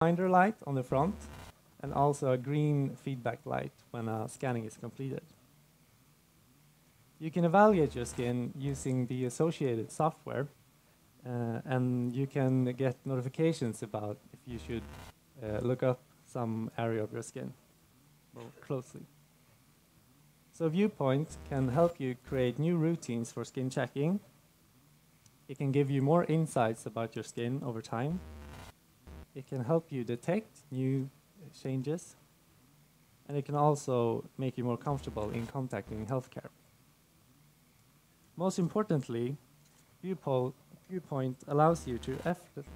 reminder light on the front and also a green feedback light when scanning is completed. You can evaluate your skin using the associated software, and you can get notifications about if you should look up some area of your skin more closely. So Viewpoint can help you create new routines for skin checking. It can give you more insights about your skin over time. It can help you detect new changes, and it can also make you more comfortable in contacting healthcare. Most importantly, Viewpoint allows you to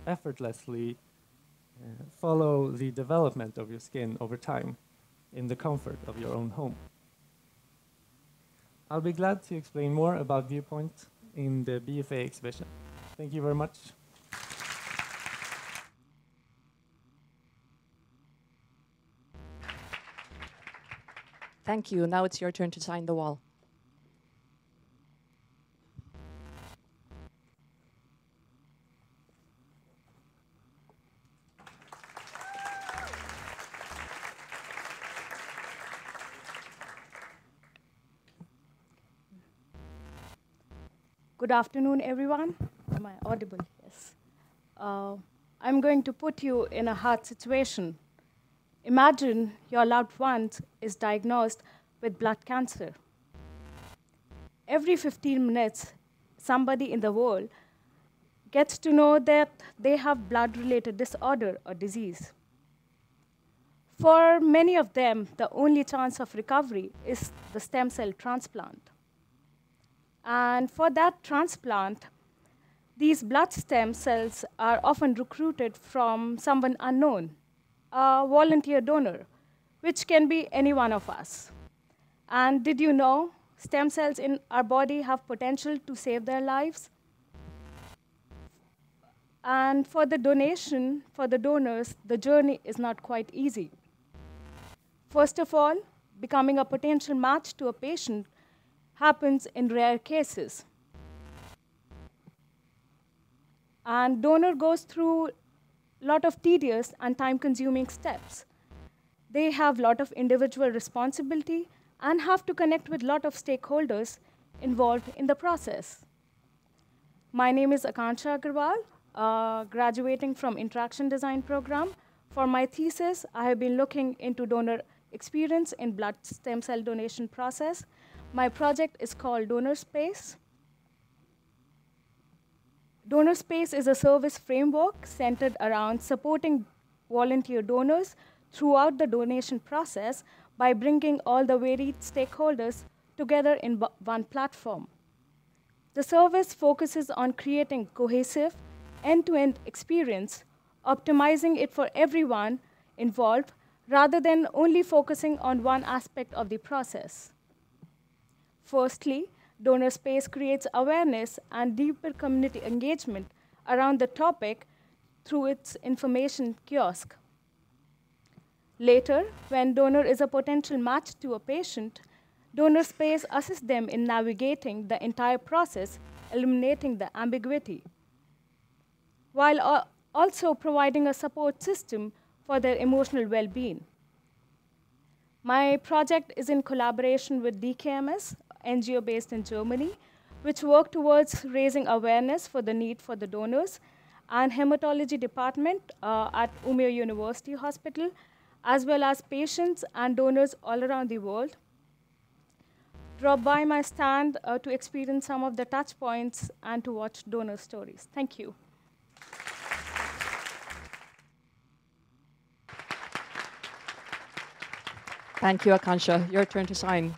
effortlessly follow the development of your skin over time in the comfort of your own home. I'll be glad to explain more about Viewpoint in the BFA exhibition. Thank you very much. Thank you. Now it's your turn to sign the wall. Good afternoon, everyone. Am I audible? Yes. I'm going to put you in a hard situation. Imagine your loved one is diagnosed with blood cancer. Every 15 minutes, somebody in the world gets to know that they have blood-related disorder or disease. For many of them, the only chance of recovery is the stem cell transplant. And for that transplant, these blood stem cells are often recruited from someone unknown, a volunteer donor, which can be any one of us. And did you know stem cells in our body have potential to save their lives? And for the donation, for the donors, the journey is not quite easy. First of all, becoming a potential match to a patient happens in rare cases. And donor goes through a lot of tedious and time-consuming steps. They have a lot of individual responsibility and have to connect with a lot of stakeholders involved in the process. My name is Akansha Agarwal, graduating from Interaction Design program. For my thesis, I have been looking into donor experience in blood stem cell donation process. My project is called Donor Space. Donor Space is a service framework centered around supporting volunteer donors throughout the donation process by bringing all the varied stakeholders together in one platform. The service focuses on creating cohesive, end-to-end experience, optimizing it for everyone involved, rather than only focusing on one aspect of the process. Firstly, Donor Space creates awareness and deeper community engagement around the topic through its information kiosk. Later, when donor is a potential match to a patient, Donor Space assists them in navigating the entire process, eliminating the ambiguity, while also providing a support system for their emotional well-being. My project is in collaboration with DKMS, NGO based in Germany, which work towards raising awareness for the need for the donors, and hematology department at Umeå University Hospital, as well as patients and donors all around the world. Drop by my stand to experience some of the touch points and to watch donor stories. Thank you. Thank you, Akansha. Your turn to sign.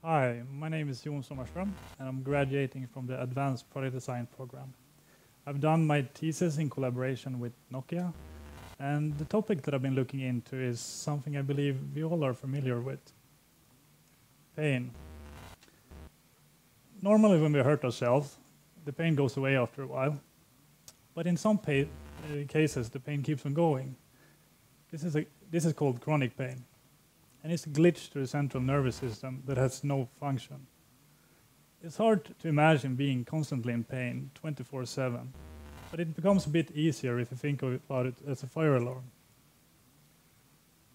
Hi, my name is Jon Sommarström, and I'm graduating from the Advanced Product Design program. I've done my thesis in collaboration with Nokia, and the topic that I've been looking into is something I believe we all are familiar with. pain. Normally when we hurt ourselves, the pain goes away after a while. But in some cases, the pain keeps on going. This is called chronic pain. And it's a glitch to the central nervous system that has no function. It's hard to imagine being constantly in pain 24/7, but it becomes a bit easier if you think about it as a fire alarm.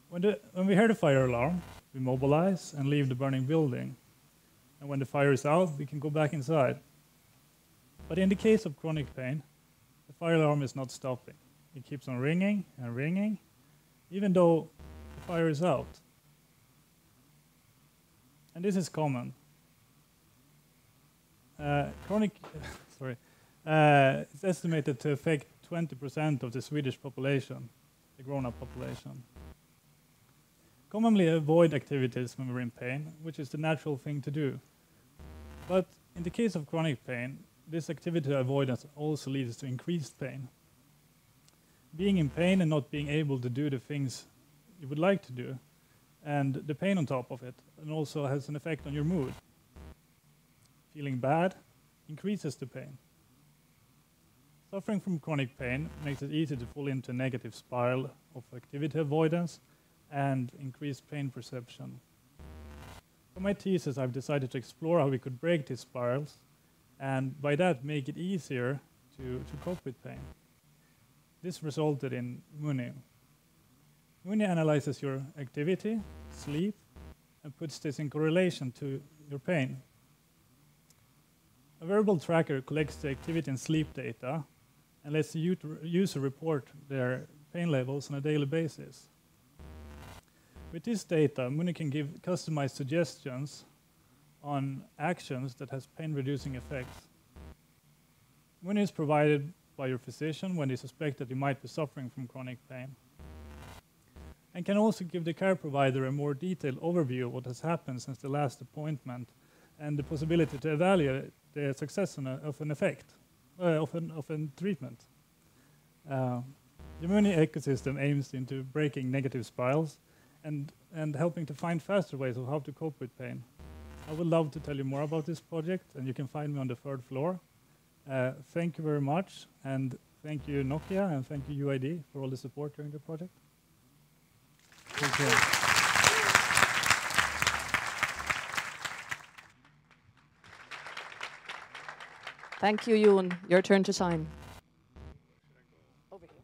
When we hear the fire alarm, we mobilize and leave the burning building. And when the fire is out, we can go back inside. But in the case of chronic pain, the fire alarm is not stopping. It keeps on ringing and ringing, even though the fire is out. And this is common. It's estimated to affect 20% of the Swedish population, the grown-up population. Commonly avoid activities when we're in pain, which is the natural thing to do. But in the case of chronic pain, this activity avoidance also leads to increased pain. Being in pain and not being able to do the things you would like to do, and the pain on top of it, and also has an effect on your mood. Feeling bad increases the pain. Suffering from chronic pain makes it easy to fall into a negative spiral of activity avoidance and increased pain perception. For my thesis, I've decided to explore how we could break these spirals, and by that make it easier to cope with pain. This resulted in Muni. Muni analyzes your activity, sleep, and puts this in correlation to your pain. A wearable tracker collects the activity and sleep data and lets the user report their pain levels on a daily basis. With this data, Muni can give customized suggestions on actions that has pain-reducing effects. Muni is provided by your physician when they suspect that you might be suffering from chronic pain, and can also give the care provider a more detailed overview of what has happened since the last appointment and the possibility to evaluate the success of an effect, of a treatment. The Muni ecosystem aims into breaking negative spirals and helping to find faster ways of how to cope with pain. I would love to tell you more about this project, and you can find me on the 3rd floor. Thank you very much, and thank you Nokia, and thank you UID for all the support during the project. Thank you. Thank you, Jon. Your turn to sign. Over here.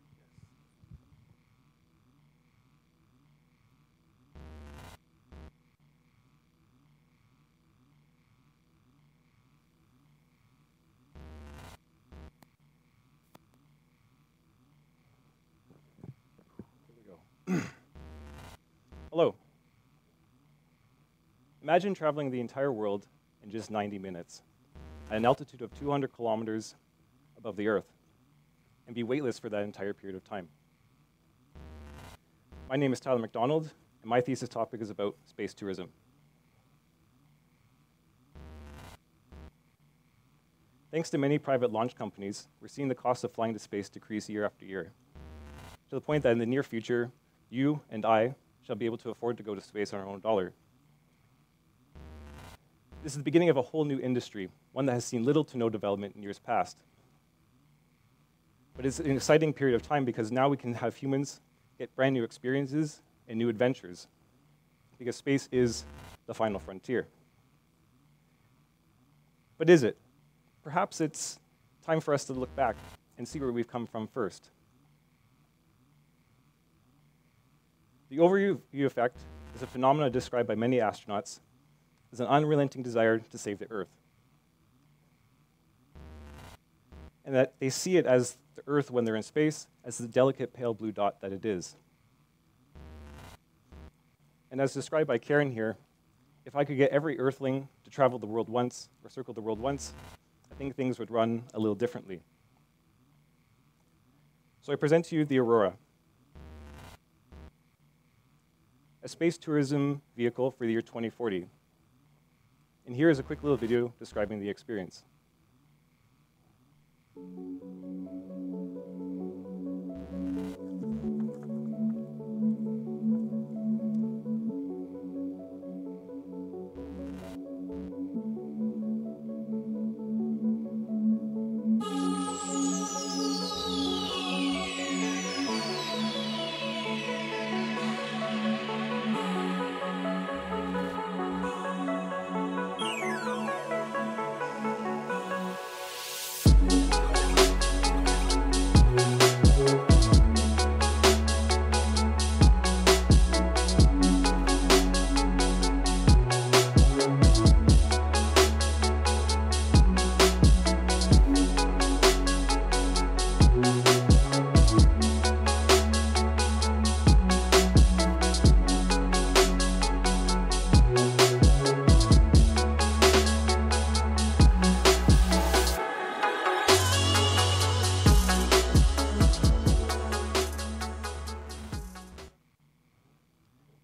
Hello. Imagine traveling the entire world in just 90 minutes at an altitude of 200 kilometers above the Earth and be weightless for that entire period of time. My name is Tyler McDonald, and my thesis topic is about space tourism. Thanks to many private launch companies, we're seeing the cost of flying to space decrease year after year, to the point that in the near future, you and I shall be able to afford to go to space on our own dollar. This is the beginning of a whole new industry, one that has seen little to no development in years past. But it's an exciting period of time because now we can have humans get brand new experiences and new adventures, because space is the final frontier. But is it? Perhaps it's time for us to look back and see where we've come from first. The overview effect is a phenomenon described by many astronauts as an unrelenting desire to save the Earth. And that they see it as the Earth when they're in space as the delicate pale blue dot that it is. And as described by Karen here, if I could get every Earthling to travel the world once, or circle the world once, I think things would run a little differently. So I present to you the Aurora, a space tourism vehicle for the year 2040. And here is a quick little video describing the experience.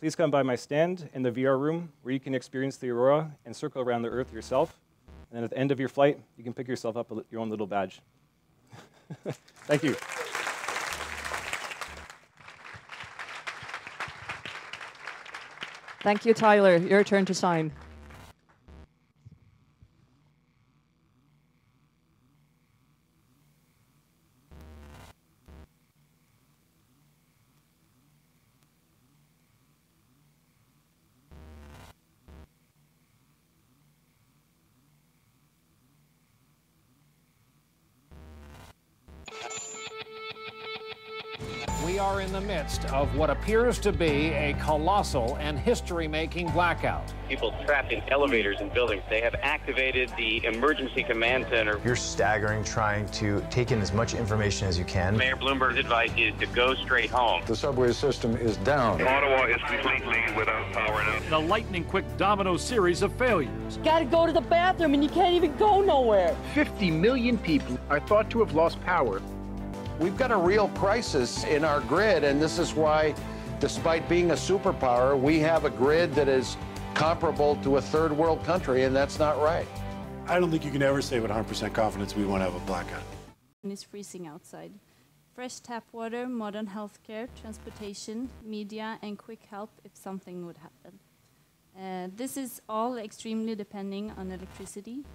please come by my stand in the VR room where you can experience the aurora and circle around the Earth yourself. And then at the end of your flight, you can pick yourself up your own little badge. Thank you. Thank you, Tyler. Your turn to sign. We are in the midst of what appears to be a colossal and history-making blackout. People trapped in elevators and buildings. They have activated the emergency command center. You're staggering, trying to take in as much information as you can. Mayor Bloomberg's advice is to go straight home. The subway system is down. Ottawa is completely without power now. The lightning-quick domino series of failures. Gotta go to the bathroom and you can't even go nowhere. 50 million people are thought to have lost power. We've got a real crisis in our grid, and this is why, despite being a superpower, we have a grid that is comparable to a third world country, and that's not right. I don't think you can ever say with 100% confidence we won't have a blackout. It's freezing outside. Fresh tap water, modern healthcare, transportation, media, and quick help if something would happen. This is all extremely depending on electricity,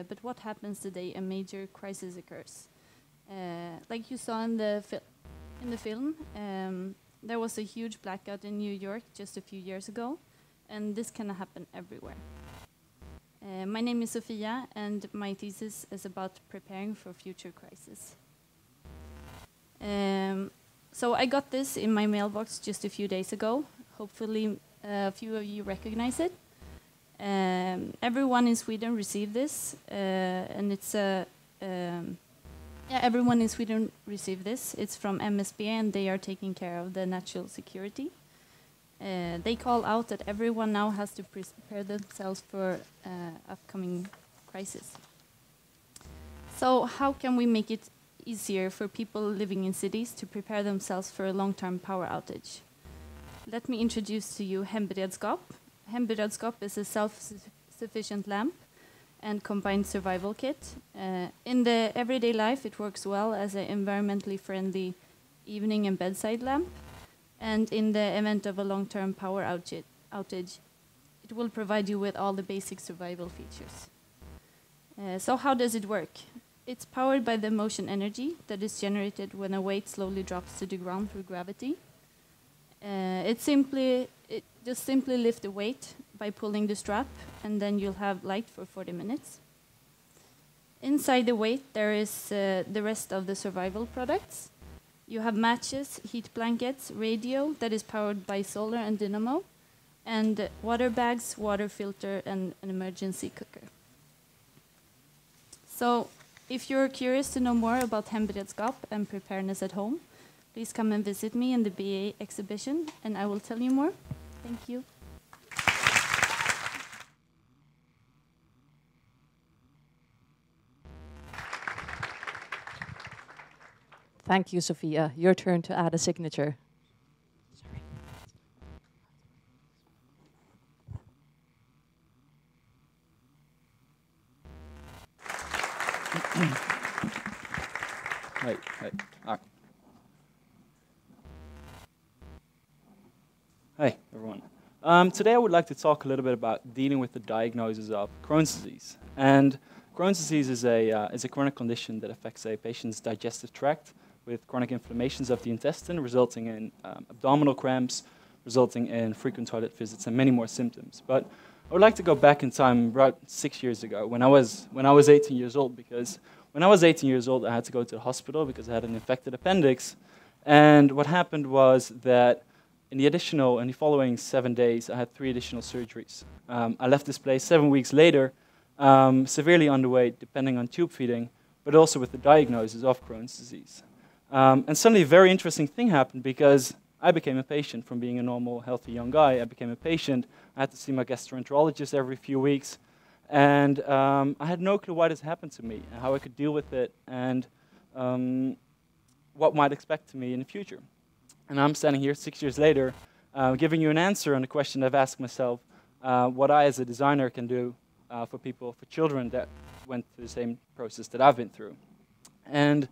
but what happens the day a major crisis occurs? Like you saw in the film, there was a huge blackout in New York just a few years ago, and this can happen everywhere. My name is Sofia, and my thesis is about preparing for future crises. So I got this in my mailbox just a few days ago. Hopefully a few of you recognize it. Everyone in Sweden received this, and it's a everyone in Sweden received this. It's from MSB, and they are taking care of the national security. They call out that everyone now has to prepare themselves for upcoming crisis. So how can we make it easier for people living in cities to prepare themselves for a long-term power outage? Let me introduce to you Hemberedskap. Hemberedskap is a self-sufficient lamp and combined survival kit. In the everyday life, it works well as an environmentally friendly evening and bedside lamp. And in the event of a long-term power outage, it will provide you with all the basic survival features. So how does it work? It's powered by the motion energy that is generated when a weight slowly drops to the ground through gravity. It just simply lift the weight by pulling the strap, and then you'll have light for 40 minutes. Inside the weight, there is the rest of the survival products. You have matches, heat blankets, radio that is powered by solar and dynamo, and water bags, water filter, and an emergency cooker. So, if you're curious to know more about Hemberedskap and preparedness at home, please come and visit me in the BA exhibition, and I will tell you more. Thank you. Thank you, Sophia. Your turn to add a signature. Hey. Hi, everyone. Today I would like to talk a little bit about dealing with the diagnosis of Crohn's disease. And Crohn's disease is a chronic condition that affects a patient's digestive tract with chronic inflammations of the intestine, resulting in abdominal cramps, resulting in frequent toilet visits, and many more symptoms. But I would like to go back in time about 6 years ago when I was 18 years old, because when I was 18 years old, I had to go to the hospital because I had an infected appendix. And what happened was that in the following 7 days, I had 3 additional surgeries. I left this place 7 weeks later, severely underweight, depending on tube feeding, but also with the diagnosis of Crohn's disease. And suddenly a very interesting thing happened, because I became a patient. From being a normal, healthy young guy, I became a patient. I had to see my gastroenterologist every few weeks. And I had no clue why this happened to me, and how I could deal with it, and what might expect to me in the future. And I'm standing here 6 years later, giving you an answer on the question I've asked myself, what I as a designer can do for people, for children that went through the same process that I've been through. And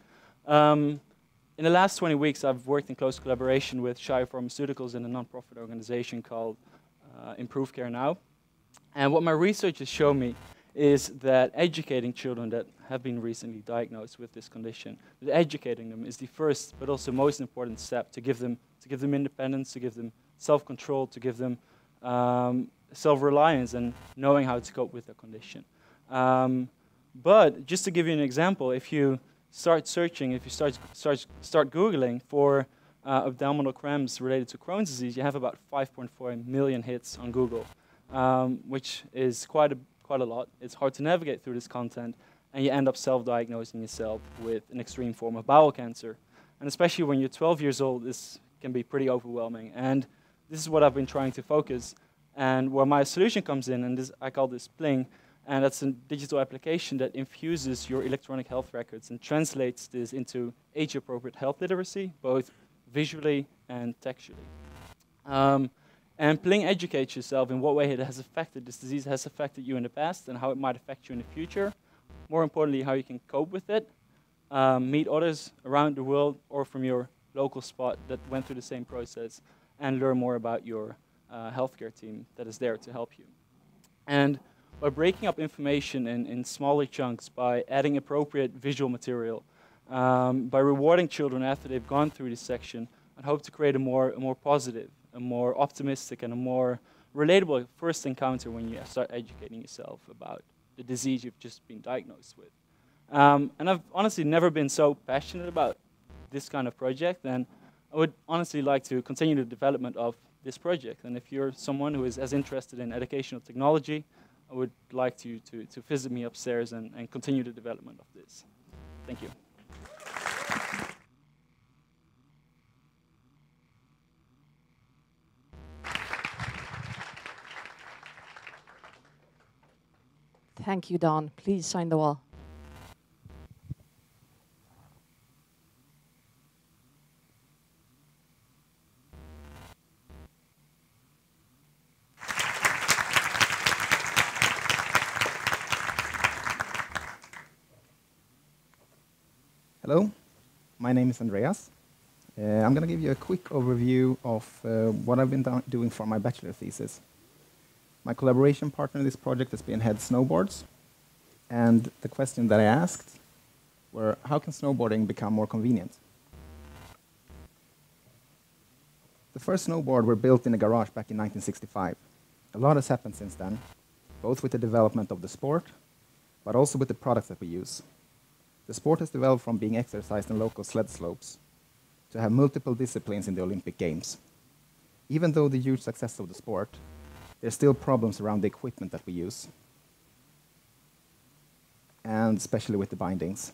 in the last 20 weeks, I've worked in close collaboration with Shire Pharmaceuticals and a non-profit organization called Improve Care Now. And what my research has shown me is that educating children that have been recently diagnosed with this condition, that educating them is the first but also most important step to give them independence, to give them self-control, to give them self-reliance and knowing how to cope with their condition. But just to give you an example, if you start searching, if you start Googling for abdominal cramps related to Crohn's disease, you have about 5.4 million hits on Google, which is quite a lot. It's hard to navigate through this content, and you end up self-diagnosing yourself with an extreme form of bowel cancer. And especially when you're 12 years old, this can be pretty overwhelming. And this is what I've been trying to focus, and where my solution comes in, and this, I call this Bling, and that's a digital application that infuses your electronic health records and translates this into age-appropriate health literacy, both visually and textually. And Bling educates yourself in what way it has affected, this disease has affected you in the past and how it might affect you in the future. More importantly, how you can cope with it, meet others around the world or from your local spot that went through the same process, and learn more about your healthcare team that is there to help you. And by breaking up information in smaller chunks, by adding appropriate visual material, by rewarding children after they've gone through this section, I hope to create a more positive, a more optimistic, and a more relatable first encounter when you start educating yourself about the disease you've just been diagnosed with. And I've honestly never been so passionate about this kind of project, and I would honestly like to continue the development of this project. And if you're someone who is as interested in educational technology, I would like you to visit me upstairs and continue the development of this. Thank you. Thank you, Don. Please sign the wall. Hello, my name is Andreas. I'm going to give you a quick overview of what I've been doing for my bachelor thesis. My collaboration partner in this project has been Head Snowboards, and the question that I asked were, how can snowboarding become more convenient? The first snowboard were built in a garage back in 1965. A lot has happened since then, both with the development of the sport, but also with the products that we use. The sport has developed from being exercised in local sled slopes to have multiple disciplines in the Olympic Games. Even though the huge success of the sport, there's still problems around the equipment that we use, and especially with the bindings.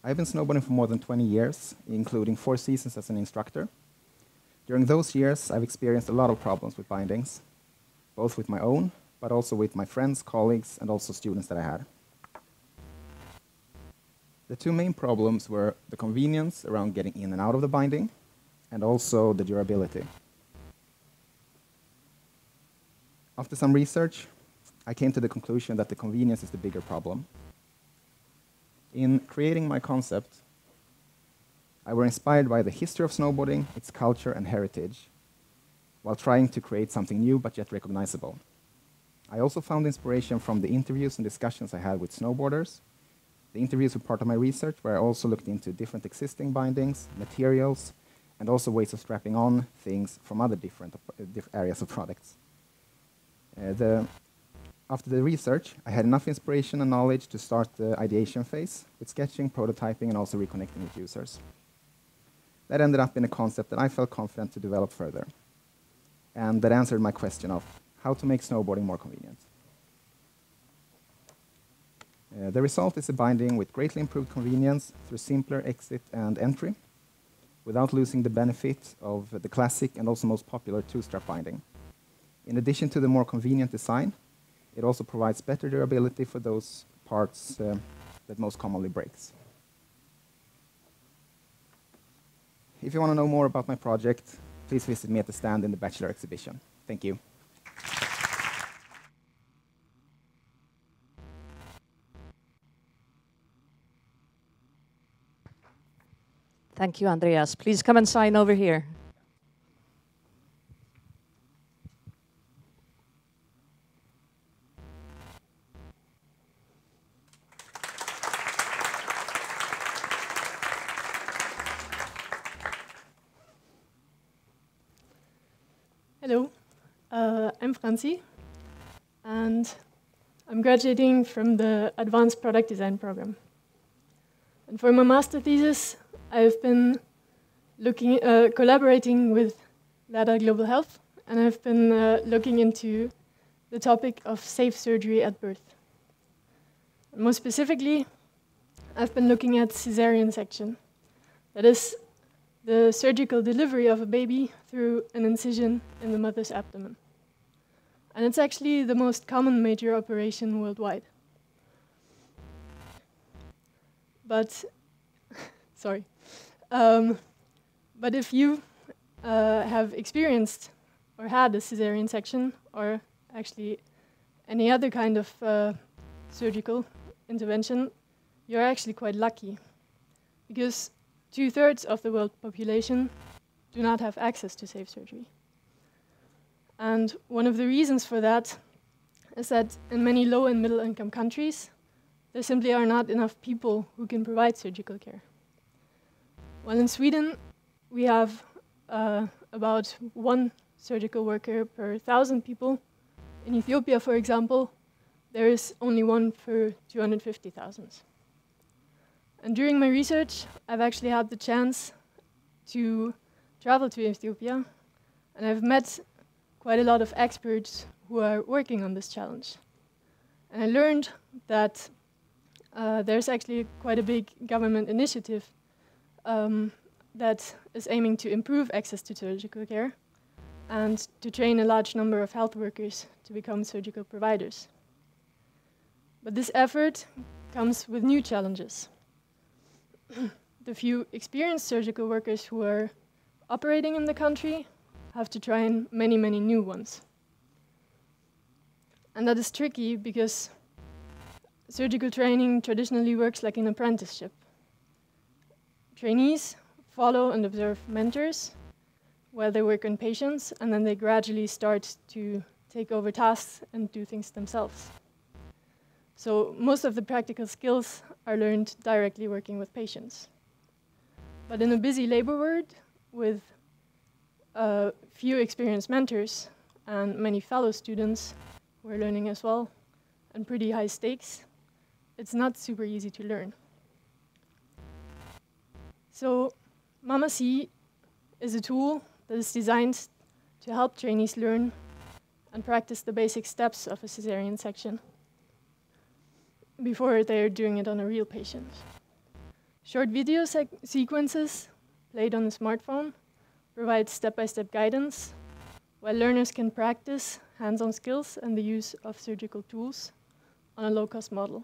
I've been snowboarding for more than 20 years, including 4 seasons as an instructor. During those years, I've experienced a lot of problems with bindings, both with my own, but also with my friends, colleagues, and also students that I had. The 2 main problems were the convenience around getting in and out of the binding, and also the durability. After some research, I came to the conclusion that the convenience is the bigger problem. In creating my concept, I was inspired by the history of snowboarding, its culture and heritage, while trying to create something new but yet recognizable. I also found inspiration from the interviews and discussions I had with snowboarders. The interviews were part of my research, where I also looked into different existing bindings, materials, and also ways of strapping on things from other different areas of products. After the research, I had enough inspiration and knowledge to start the ideation phase with sketching, prototyping, and also reconnecting with users. That ended up in a concept that I felt confident to develop further, and that answered my question of how to make snowboarding more convenient. The result is a binding with greatly improved convenience through simpler exit and entry, without losing the benefit of the classic and also most popular 2-strap binding. In addition to the more convenient design, it also provides better durability for those parts that most commonly breaks. If you want to know more about my project, please visit me at the stand in the Bachelor exhibition. Thank you. Thank you, Andreas. Please come and sign over here. Hello, I'm Franzi, and I'm graduating from the Advanced Product Design program. And for my master thesis, I've been collaborating with LADA Global Health, and I've been looking into the topic of safe surgery at birth. And more specifically, I've been looking at cesarean section. That is the surgical delivery of a baby through an incision in the mother's abdomen. And it's actually the most common major operation worldwide. But, sorry. But if you have experienced or had a cesarean section, or actually any other kind of surgical intervention, you're actually quite lucky, because 2/3 of the world population do not have access to safe surgery. And one of the reasons for that is that in many low and middle income countries, there simply are not enough people who can provide surgical care. While in Sweden, we have about 1 surgical worker per 1,000 people. In Ethiopia, for example, there is only 1 for 250,000. And during my research, I've actually had the chance to travel to Ethiopia, and I've met quite a lot of experts who are working on this challenge. And I learned that there's actually quite a big government initiative that is aiming to improve access to surgical care and to train a large number of health workers to become surgical providers. But this effort comes with new challenges. The few experienced surgical workers who are operating in the country have to train many, many new ones. And that is tricky because surgical training traditionally works like an apprenticeship. Trainees follow and observe mentors while they work on patients, and then they gradually start to take over tasks and do things themselves. So most of the practical skills are learned directly working with patients. But in a busy labor world with few experienced mentors and many fellow students who are learning as well, and pretty high stakes, it's not super easy to learn. So Mama C is a tool that is designed to help trainees learn and practice the basic steps of a cesarean section before they're doing it on a real patient. Short video sequences played on a smartphone provide step-by-step guidance, while learners can practice hands-on skills and the use of surgical tools on a low-cost model.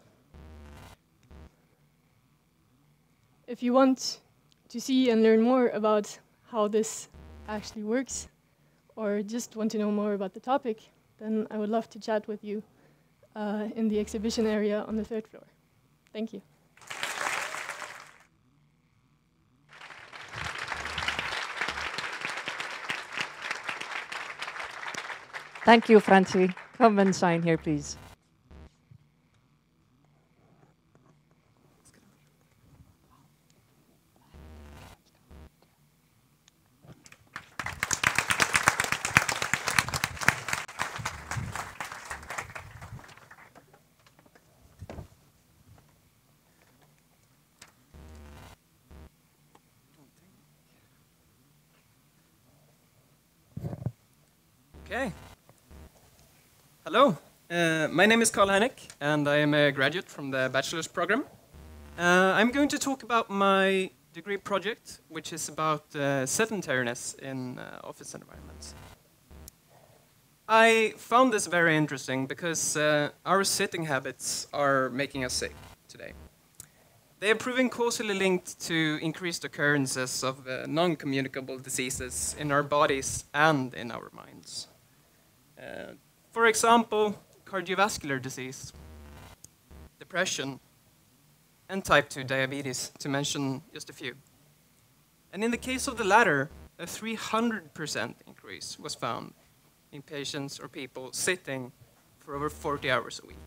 If you want to see and learn more about how this actually works, or just want to know more about the topic, then I would love to chat with you in the exhibition area on the 3rd floor. Thank you. Thank you, Franzi. Come and sign here, please. Okay. Hello, my name is Karl-Henrik, and I am a graduate from the bachelor's program. I'm going to talk about my degree project, which is about sedentariness in office environments. I found this very interesting because our sitting habits are making us sick today. They have proven causally linked to increased occurrences of non-communicable diseases in our bodies and in our minds. For example, cardiovascular disease, depression, and type 2 diabetes, to mention just a few. And in the case of the latter, a 300% increase was found in patients or people sitting for over 40 hours a week.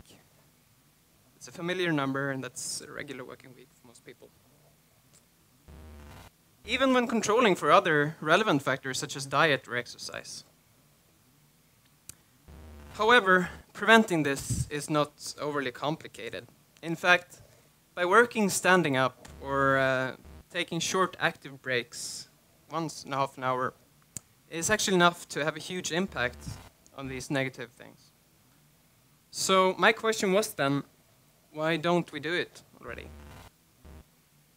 It's a familiar number, and that's a regular working week for most people. Even when controlling for other relevant factors such as diet or exercise. However, preventing this is not overly complicated. In fact, by working standing up or taking short active breaks, once in a half an hour, is actually enough to have a huge impact on these negative things. So my question was then, why don't we do it already?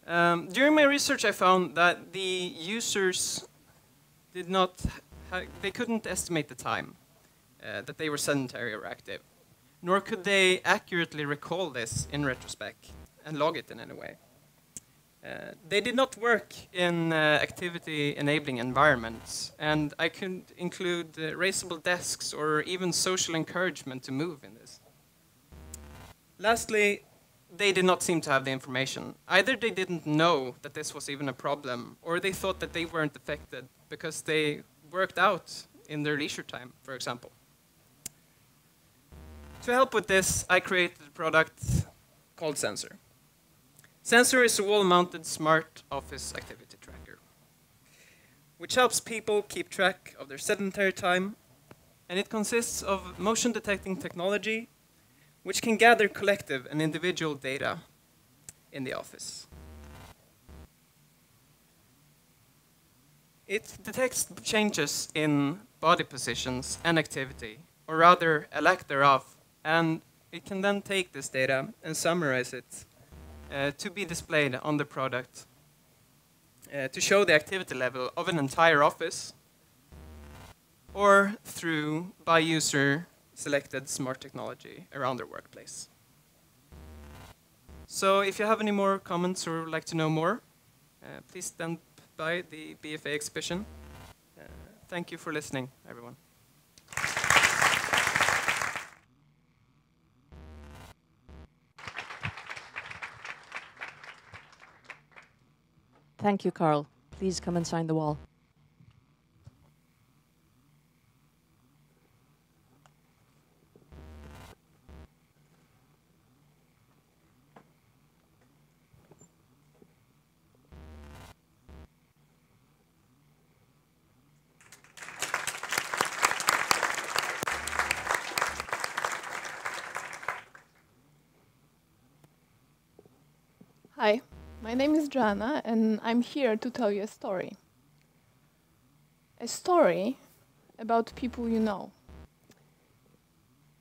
During my research, I found that the users they couldn't estimate the time that they were sedentary or active, nor could they accurately recall this in retrospect and log it in any way. They did not work in activity-enabling environments, and I could include raisable desks or even social encouragement to move in this. Lastly, they did not seem to have the information. Either they didn't know that this was even a problem, or they thought that they weren't affected because they worked out in their leisure time, for example. To help with this, I created a product called Sensor. Sensor is a wall-mounted smart office activity tracker, which helps people keep track of their sedentary time, and it consists of motion-detecting technology, which can gather collective and individual data in the office. It detects changes in body positions and activity, or rather a lack thereof, and it can then take this data and summarize it to be displayed on the product to show the activity level of an entire office, or through by user selected smart technology around their workplace. So if you have any more comments or would like to know more, please stand by the BFA exhibition. Thank you for listening, everyone. Thank you, Carl. Please come and sign the wall. Hi, my name is Joanna, and I'm here to tell you a story. A story about people you know.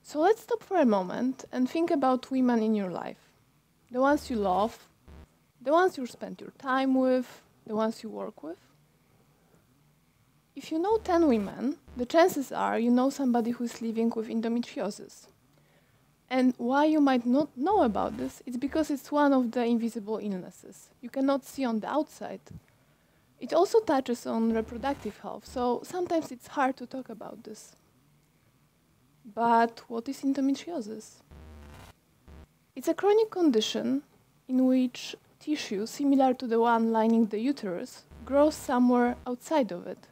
So let's stop for a moment and think about women in your life. The ones you love, the ones you spend your time with, the ones you work with. If you know 10 women, the chances are you know somebody who's living with endometriosis. And why you might not know about this, it's because it's one of the invisible illnesses you cannot see on the outside. It also touches on reproductive health, so sometimes it's hard to talk about this. But what is endometriosis? It's a chronic condition in which tissue similar to the one lining the uterus grows somewhere outside of it.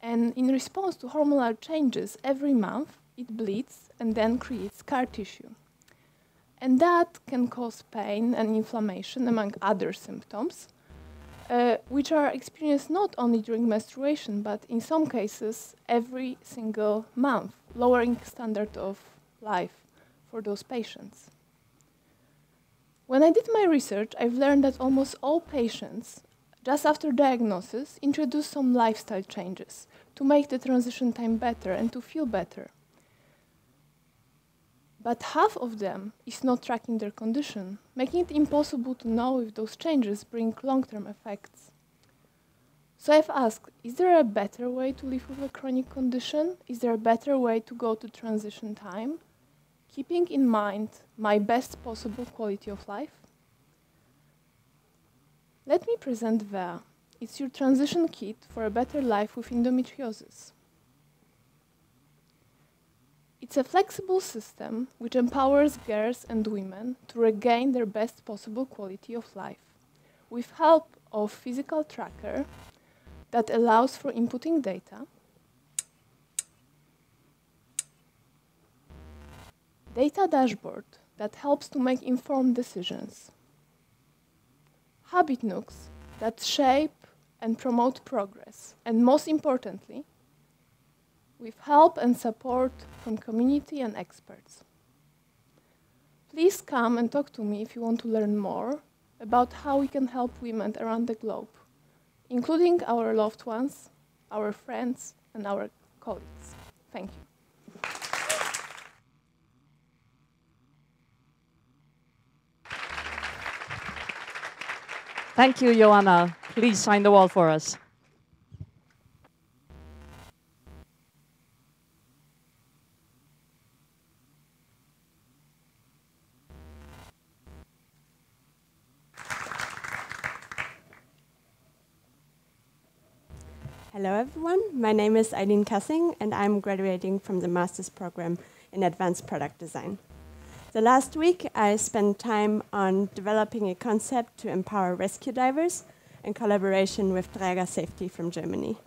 And in response to hormonal changes every month, it bleeds and then creates scar tissue. And that can cause pain and inflammation, among other symptoms, which are experienced not only during menstruation, but in some cases every single month, lowering standard of life for those patients. When I did my research, I've learned that almost all patients, just after diagnosis, introduce some lifestyle changes to make the transition time better and to feel better. But half of them is not tracking their condition, making it impossible to know if those changes bring long-term effects. So I've asked, is there a better way to live with a chronic condition? Is there a better way to go to transition time, keeping in mind my best possible quality of life? Let me present VEA. It's your transition kit for a better life with endometriosis. It's a flexible system which empowers girls and women to regain their best possible quality of life with help of physical tracker that allows for inputting data, data dashboard that helps to make informed decisions, habit nooks that shape and promote progress, and most importantly, with help and support from community and experts. Please come and talk to me if you want to learn more about how we can help women around the globe, including our loved ones, our friends, and our colleagues. Thank you. Thank you, Joanna. Please sign the wall for us. Hello everyone, my name is Eileen Kassing and I'm graduating from the master's program in advanced product design. The last week I spent time on developing a concept to empower rescue divers in collaboration with Dräger Safety from Germany.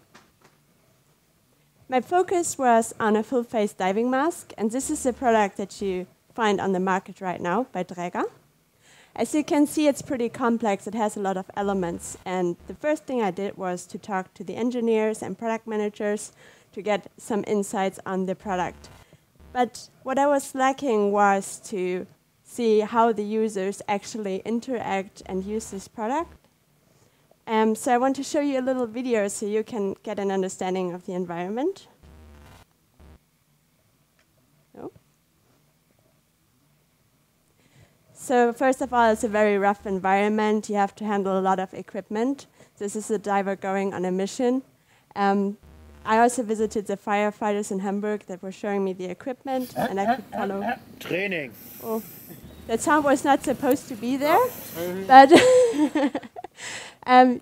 My focus was on a full-face diving mask, and this is a product that you find on the market right now by Dräger. As you can see, it's pretty complex. It has a lot of elements. And the first thing I did was to talk to the engineers and product managers to get some insights on the product. But what I was lacking was to see how the users actually interact and use this product. So I want to show you a little video so you can get an understanding of the environment. So first of all, it's a very rough environment. You have to handle a lot of equipment. This is a diver going on a mission. I also visited the firefighters in Hamburg that were showing me the equipment, and I could follow. Training. Oh, that sound was not supposed to be there, but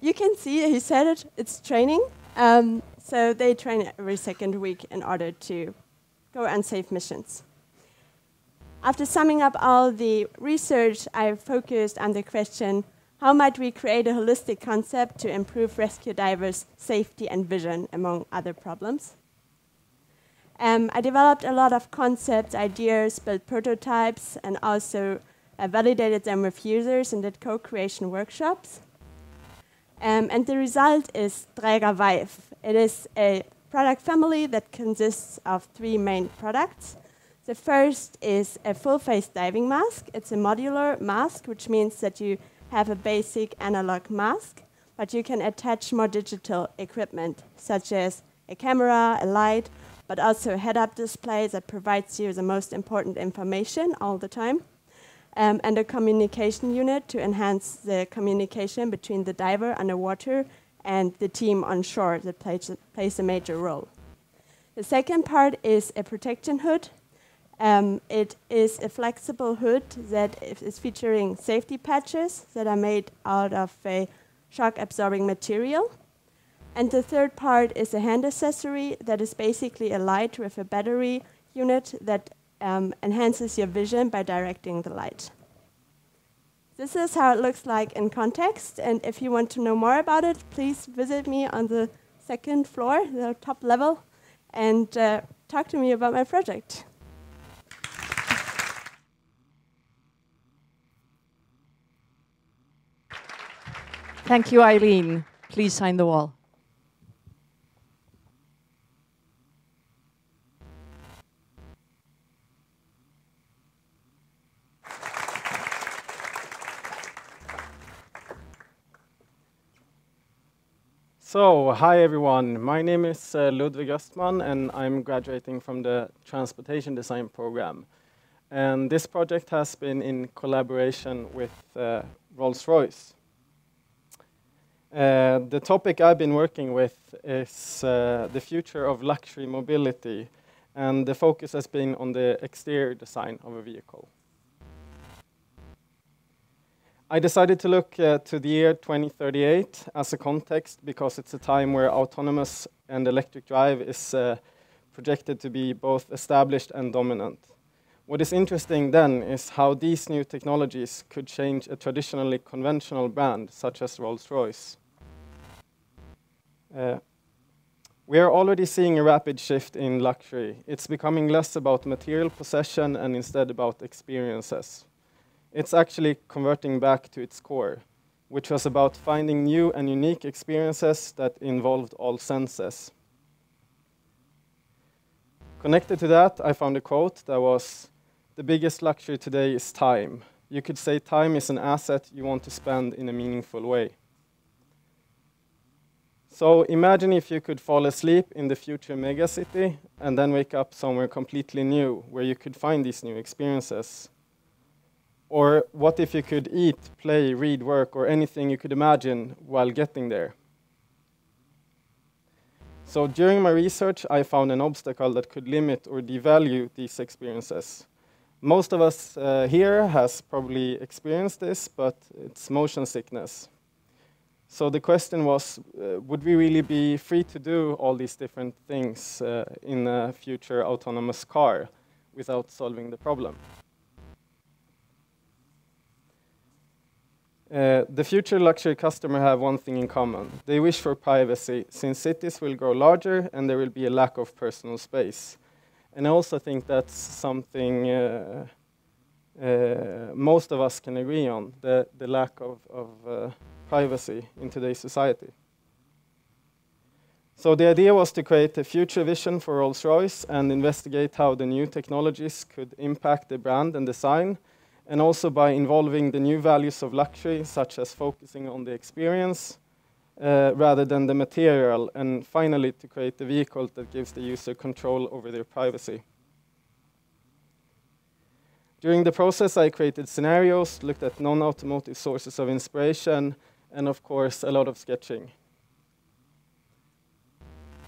you can see, he said it, it's training. So they train every second week in order to go on safe missions. After summing up all the research, I focused on the question, how might we create a holistic concept to improve rescue divers' safety and vision, among other problems? I developed a lot of concepts, ideas, built prototypes, and also validated them with users and did co-creation workshops. And the result is Dräger Vive. It is a product family that consists of 3 main products. The first is a full-face diving mask. It's a modular mask, which means that you have a basic analog mask, but you can attach more digital equipment, such as a camera, a light, but also a head-up display that provides you the most important information all the time, and a communication unit to enhance the communication between the diver underwater and the team on shore that plays a major role. The second part is a protection hood. It is a flexible hood that is featuring safety patches that are made out of a shock-absorbing material. And the third part is a hand accessory that is basically a light with a battery unit that enhances your vision by directing the light. This is how it looks like in context, and if you want to know more about it, please visit me on the 2nd floor, the top level, and talk to me about my project. Thank you, Eileen. Please sign the wall. So, hi everyone. My name is Ludwig Östman, and I'm graduating from the Transportation Design program. And this project has been in collaboration with Rolls-Royce. The topic I've been working with is the future of luxury mobility, and the focus has been on the exterior design of a vehicle. I decided to look to the year 2038 as a context because it's a time where autonomous and electric drive is projected to be both established and dominant. What is interesting then is how these new technologies could change a traditionally conventional brand such as Rolls-Royce. We are already seeing a rapid shift in luxury. It's becoming less about material possession and instead about experiences. It's actually converting back to its core, which was about finding new and unique experiences that involved all senses. Connected to that, I found a quote that was, "The biggest luxury today is time. You could say time is an asset you want to spend in a meaningful way." So imagine if you could fall asleep in the future megacity and then wake up somewhere completely new where you could find these new experiences. Or what if you could eat, play, read, work, or anything you could imagine while getting there? So during my research, I found an obstacle that could limit or devalue these experiences. Most of us here has probably experienced this, but it's motion sickness. So the question was, would we really be free to do all these different things in a future autonomous car without solving the problem? The future luxury customer have one thing in common. They wish for privacy, since cities will grow larger and there will be a lack of personal space. And I also think that's something most of us can agree on, the lack of privacy in today's society. So the idea was to create a future vision for Rolls-Royce and investigate how the new technologies could impact the brand and design, and also by involving the new values of luxury, such as focusing on the experience rather than the material, and finally to create a vehicle that gives the user control over their privacy. During the process, I created scenarios, looked at non-automotive sources of inspiration, and of course, a lot of sketching.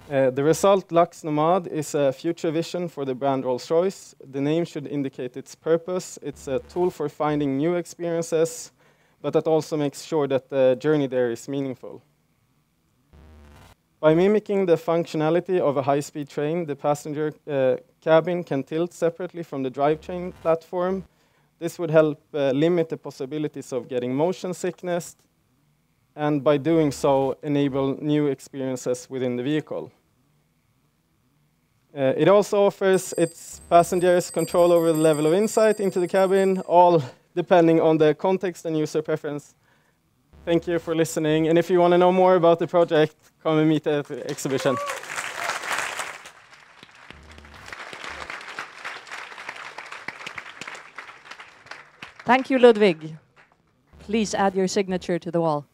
The result, Lux Nomad, is a future vision for the brand Rolls-Royce. The name should indicate its purpose. It's a tool for finding new experiences, but that also makes sure that the journey there is meaningful. By mimicking the functionality of a high-speed train, the passenger cabin can tilt separately from the drivetrain platform. This would help limit the possibilities of getting motion sickness, and by doing so, enable new experiences within the vehicle. It also offers its passengers control over the level of insight into the cabin, all depending on the context and user preference. Thank you for listening, and if you want to know more about the project, come and meet at the exhibition. Thank you, Ludwig. Please add your signature to the wall.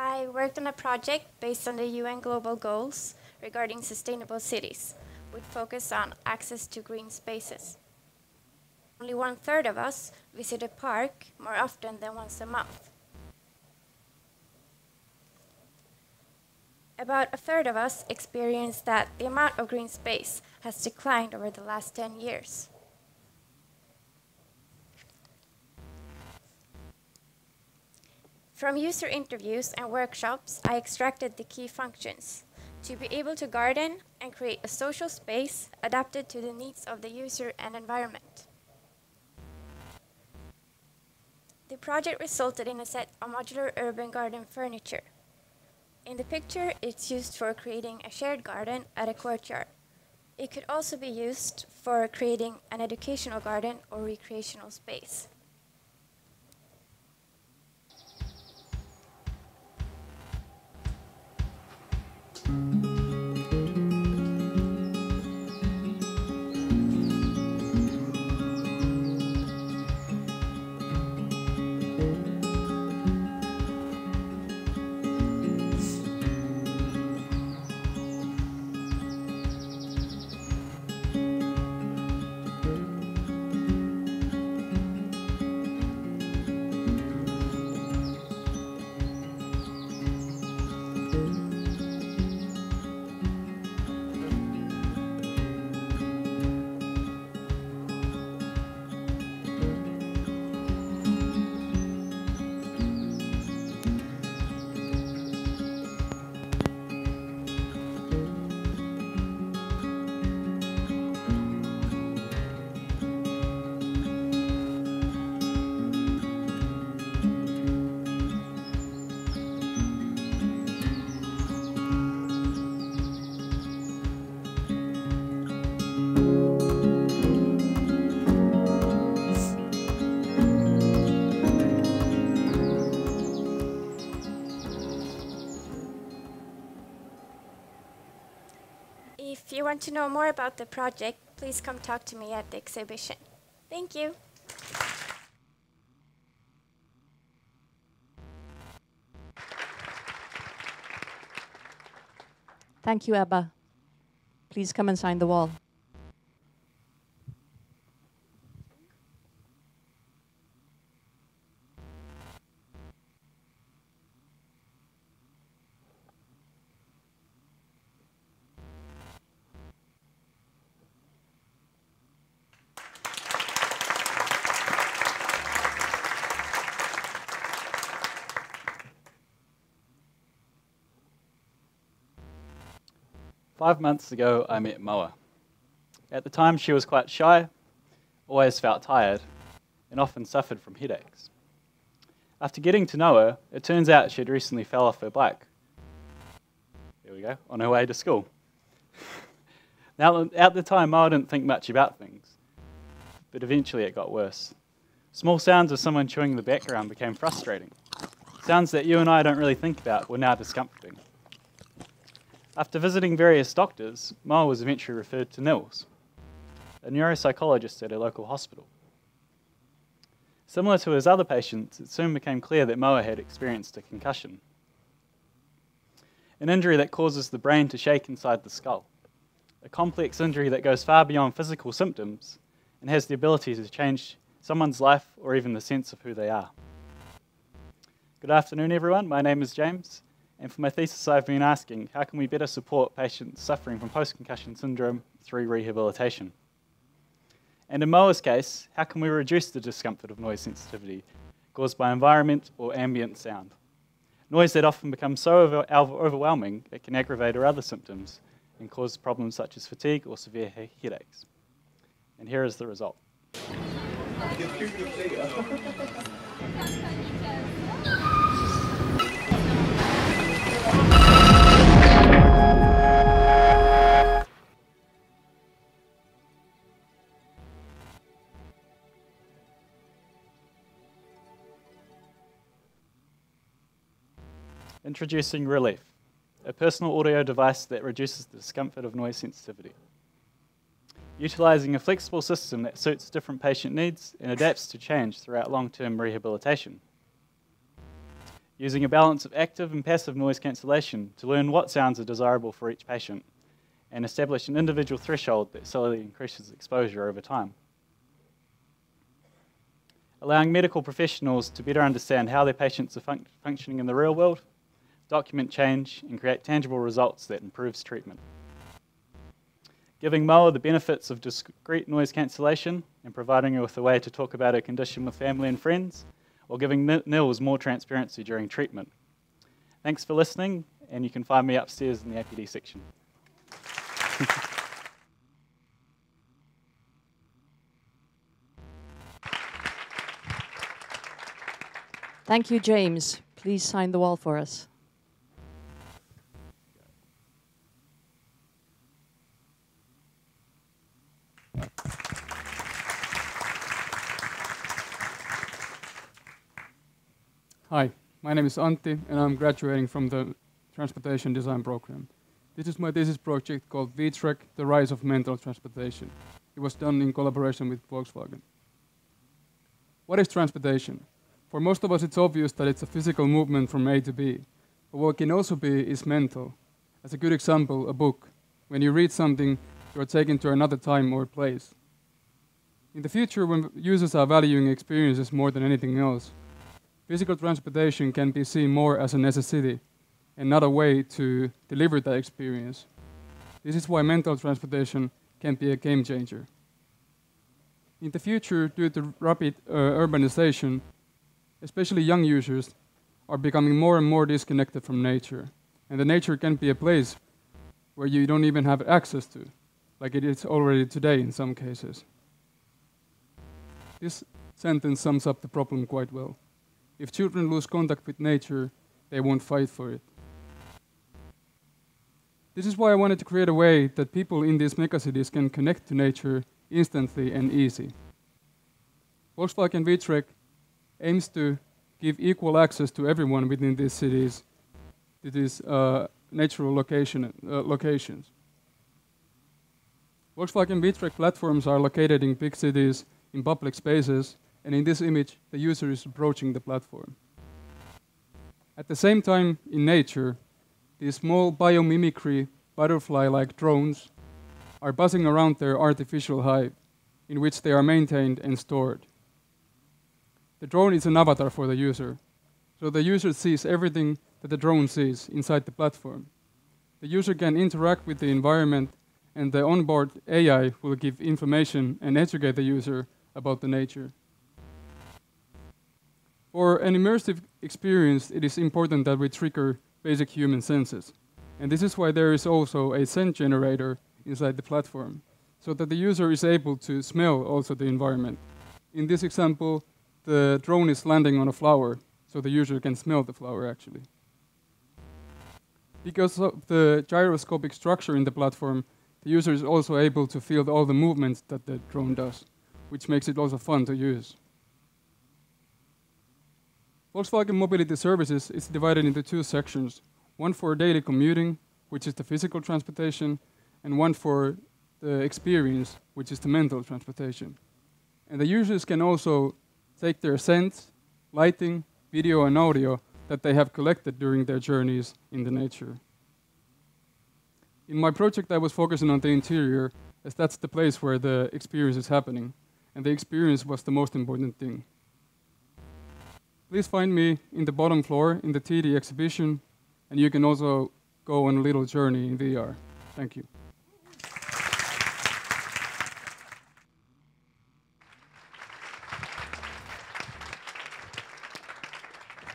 I worked on a project based on the UN Global Goals regarding sustainable cities, with focus on access to green spaces. Only 1/3 of us visit a park more often than once a month. About 1/3 of us experience that the amount of green space has declined over the last 10 years. From user interviews and workshops, I extracted the key functions to be able to garden and create a social space adapted to the needs of the user and environment. The project resulted in a set of modular urban garden furniture. In the picture, it's used for creating a shared garden at a courtyard. It could also be used for creating an educational garden or recreational space. If you want to know more about the project, please come talk to me at the exhibition. Thank you. Thank you, Ebba. Please come and sign the wall. Five months ago, I met Moa. At the time, she was quite shy, always felt tired, and often suffered from headaches. After getting to know her, it turns out she had recently fell off her bike. There we go, on her way to school. Now, at the time, Moa didn't think much about things, but eventually it got worse. Small sounds of someone chewing in the background became frustrating. Sounds that you and I don't really think about were now discomforting. After visiting various doctors, Moa was eventually referred to Nils, a neuropsychologist at a local hospital. Similar to his other patients, it soon became clear that Moa had experienced a concussion, an injury that causes the brain to shake inside the skull, a complex injury that goes far beyond physical symptoms and has the ability to change someone's life or even the sense of who they are. Good afternoon, everyone. My name is James. And for my thesis, I've been asking, how can we better support patients suffering from post-concussion syndrome through rehabilitation? And in Moa's case, how can we reduce the discomfort of noise sensitivity caused by environment or ambient sound? Noise that often becomes so overwhelming, it can aggravate her other symptoms and cause problems such as fatigue or severe headaches. And here is the result. Introducing Relief, a personal audio device that reduces the discomfort of noise sensitivity. Utilizing a flexible system that suits different patient needs and adapts to change throughout long-term rehabilitation. Using a balance of active and passive noise cancellation to learn what sounds are desirable for each patient and establish an individual threshold that slowly increases exposure over time. Allowing medical professionals to better understand how their patients are functioning in the real world, document change, and create tangible results that improves treatment. Giving Moa the benefits of discrete noise cancellation and providing her with a way to talk about her condition with family and friends, or giving Nils more transparency during treatment. Thanks for listening, and you can find me upstairs in the APD section. Thank you, James. Please sign the wall for us. Hi, my name is Antti, and I'm graduating from the Transportation Design program. This is my thesis project called VTREC, The Rise of Mental Transportation. It was done in collaboration with Volkswagen. What is transportation? For most of us, it's obvious that it's a physical movement from A to B. But what it can also be is mental. As a good example, a book. When you read something, you are taken to another time or place. In the future, when users are valuing experiences more than anything else, physical transportation can be seen more as a necessity and not a way to deliver that experience. This is why mental transportation can be a game changer. In the future, due to rapid urbanization, especially young users are becoming more and more disconnected from nature. And the nature can be a place where you don't even have access to, like it is already today in some cases. This sentence sums up the problem quite well. If children lose contact with nature, they won't fight for it. This is why I wanted to create a way that people in these megacities can connect to nature instantly and easy. Volkswagen VTREC aims to give equal access to everyone within these cities to these natural locations. Volkswagen V-Track platforms are located in big cities, in public spaces, and in this image, the user is approaching the platform. At the same time, in nature, these small biomimicry, butterfly-like drones are buzzing around their artificial hive, in which they are maintained and stored. The drone is an avatar for the user, so the user sees everything that the drone sees inside the platform. The user can interact with the environment, and the onboard AI will give information and educate the user about the nature. For an immersive experience, it is important that we trigger basic human senses. And this is why there is also a scent generator inside the platform, so that the user is able to smell also the environment. In this example, the drone is landing on a flower, so the user can smell the flower actually. Because of the gyroscopic structure in the platform, the user is also able to feel all the movements that the drone does, which makes it also fun to use. Volkswagen Mobility Services is divided into two sections, one for daily commuting, which is the physical transportation, and one for the experience, which is the mental transportation. And the users can also take their sense, lighting, video, and audio that they have collected during their journeys in the nature. In my project, I was focusing on the interior, as that's the place where the experience is happening, and the experience was the most important thing. Please find me in the bottom floor in the TD exhibition, and you can also go on a little journey in VR. Thank you.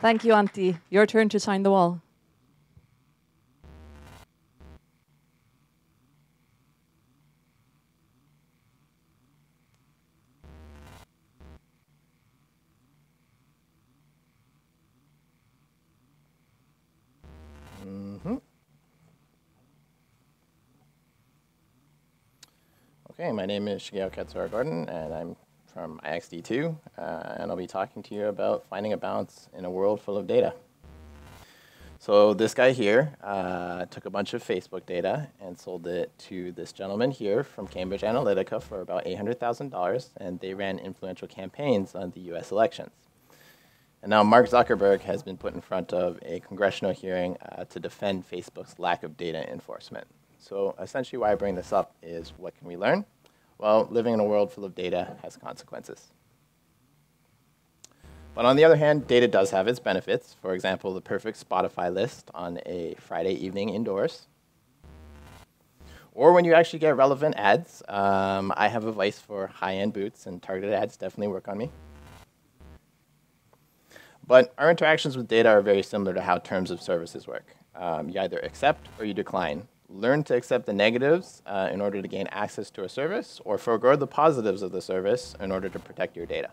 Thank you, Antti. Your turn to sign the wall. Okay, my name is Shigeo Katsura-Gordon, and I'm from IXD2, and I'll be talking to you about finding a balance in a world full of data. So this guy here took a bunch of Facebook data and sold it to this gentleman here from Cambridge Analytica for about $800,000, and they ran influential campaigns on the US elections. And now Mark Zuckerberg has been put in front of a congressional hearing to defend Facebook's lack of data enforcement. So essentially why I bring this up is, what can we learn? Well, living in a world full of data has consequences. But on the other hand, data does have its benefits. For example, the perfect Spotify list on a Friday evening indoors. Or when you actually get relevant ads. I have a vice for high-end boots, and targeted ads definitely work on me. But our interactions with data are very similar to how terms of services work. You either accept or you decline. Learn to accept the negatives in order to gain access to a service, or forego the positives of the service in order to protect your data.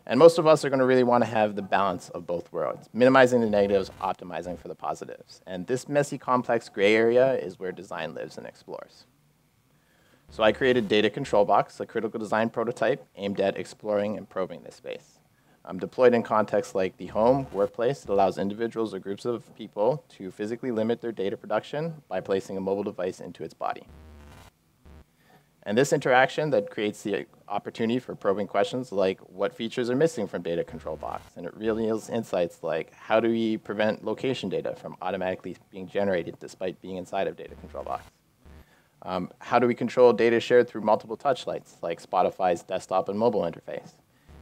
And most of us are going to really want to have the balance of both worlds, minimizing the negatives, optimizing for the positives. And this messy, complex gray area is where design lives and explores. So I created Data Control Box, a critical design prototype aimed at exploring and probing this space. Deployed in contexts like the home, workplace, it allows individuals or groups of people to physically limit their data production by placing a mobile device into its body. And this interaction that creates the opportunity for probing questions like, what features are missing from Data Control Box? And it really yields insights like, how do we prevent location data from automatically being generated despite being inside of Data Control Box? How do we control data shared through multiple touchlights, like Spotify's desktop and mobile interface?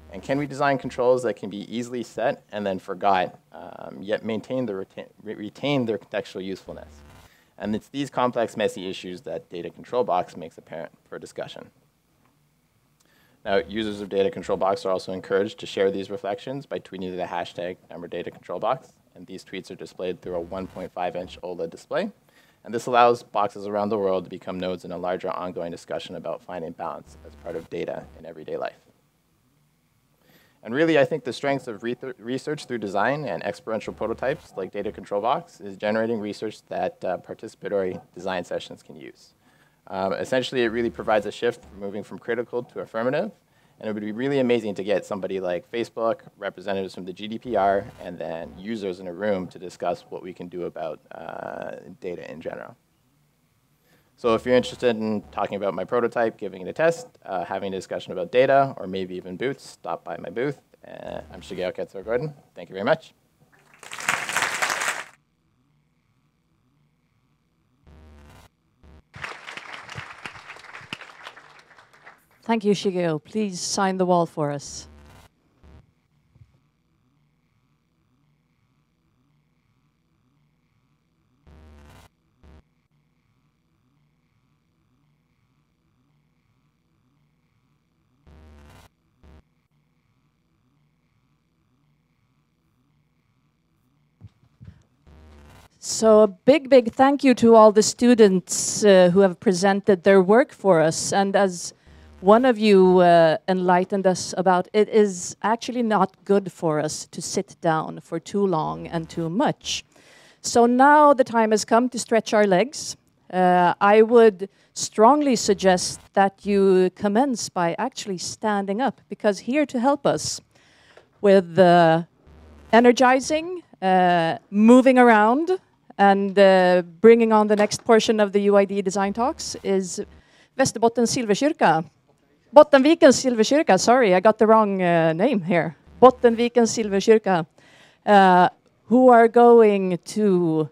And can we design controls that can be easily set and then forgot, yet retain their contextual usefulness? And it's these complex, messy issues that Data Control Box makes apparent for discussion. Now, users of Data Control Box are also encouraged to share these reflections by tweeting to the hashtag #DataControlBox. And these tweets are displayed through a 1.5-inch OLED display. And this allows boxes around the world to become nodes in a larger ongoing discussion about finding balance as part of data in everyday life. And really, I think the strengths of research through design and experiential prototypes like Data Control Box is generating research that participatory design sessions can use. Essentially, it really provides a shift from moving from critical to affirmative. And it would be really amazing to get somebody like Facebook, representatives from the GDPR, and then users in a room to discuss what we can do about data in general. So if you're interested in talking about my prototype, giving it a test, having a discussion about data, or maybe even boots, stop by my booth. I'm Shigeo Ketsuo-Gordon. Thank you very much. Thank you, Shigeo. Please sign the wall for us. So a big, big thank you to all the students who have presented their work for us. And as one of you enlightened us about, it is actually not good for us to sit down for too long and too much. So now the time has come to stretch our legs. I would strongly suggest that you commence by actually standing up, because here to help us with energizing, moving around, and bringing on the next portion of the UID design talks is Västerbottens Silverkyrka. Bottenvikens Silverkyrka, sorry, I got the wrong name here. Bottenvikens Silverkyrka, who are going to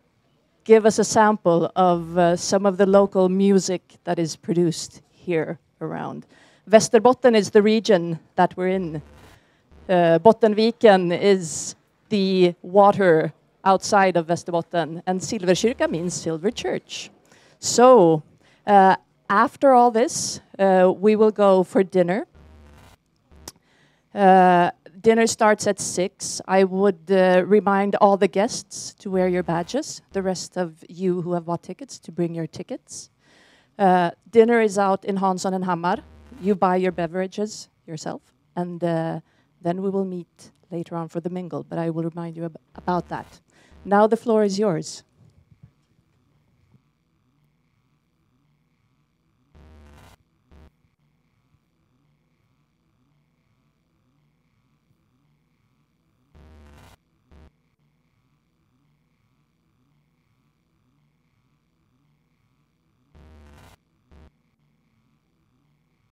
give us a sample of some of the local music that is produced here around. Västerbotten is the region that we're in. Bottenviken is the water outside of Västerbotten, and Silverkyrka means silver church. So after all this, we will go for dinner. Dinner starts at 6. I would remind all the guests to wear your badges. The rest of you who have bought tickets to bring your tickets. Dinner is out in Hansson and Hammar. You buy your beverages yourself, and then we will meet later on for the mingle, but I will remind you about that. Now the floor is yours.